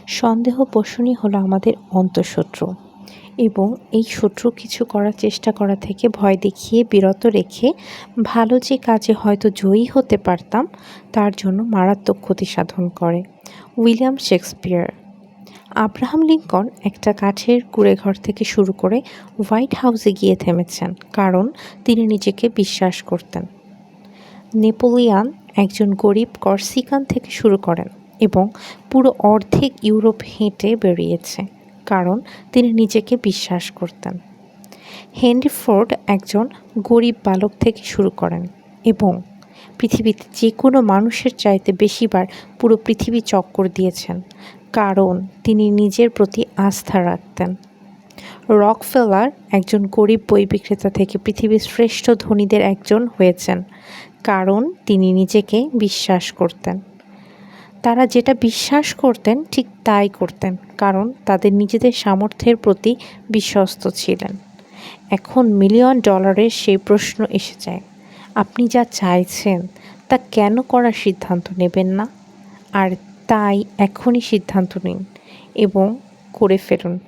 সন্দেহপোষণই হলো আমাদের অন্তঃশত্রু এবং এই শত্রু কিছু করার চেষ্টা করা থেকে ভয় দেখিয়ে বিরত রেখে ভালো যে কাজে হয়তো জয়ী হতে পারতাম তার জন্য মারাত্মক ক্ষতি সাধন করে। William Shakespeare. আব্রাহাম লিঙ্কন একটা কাঠের কুঁড়েঘর থেকে শুরু করে হোয়াইট হাউসে গিয়ে থেমেছেন কারণ তিনি নিজেকে বিশ্বাস করতেন। নেপোলিয়ান একজন গরিব কর্সিকান থেকে শুরু করেন এবং পুরো অর্ধেক ইউরোপ হেঁটে বেরিয়েছে কারণ তিনি নিজেকে বিশ্বাস করতেন। হেনরি ফোর্ড একজন গরিব বালক থেকে শুরু করেন এবং পৃথিবীতে যে কোনো মানুষের চাইতে বেশিবার পুরো পৃথিবী চক্কর দিয়েছেন কারণ তিনি নিজের প্রতি আস্থা রাখতেন। রকফেলার একজন গরিব বই বিক্রেতা থেকে পৃথিবীর শ্রেষ্ঠ ধনীদের একজন হয়েছেন কারণ তিনি নিজেকে বিশ্বাস করতেন। তারা যেটা বিশ্বাস করতেন ঠিক তাই করতেন কারণ তাদের নিজেদের সামর্থ্যের প্রতি বিশ্বস্ত ছিলেন। এখন $1,000,000 সেই প্রশ্ন এসে যায়, আপনি যা চাইছেন তা কেন করার সিদ্ধান্ত নেবেন না? আর তাই এখনই সিদ্ধান্ত নিন এবং করে ফেলুন।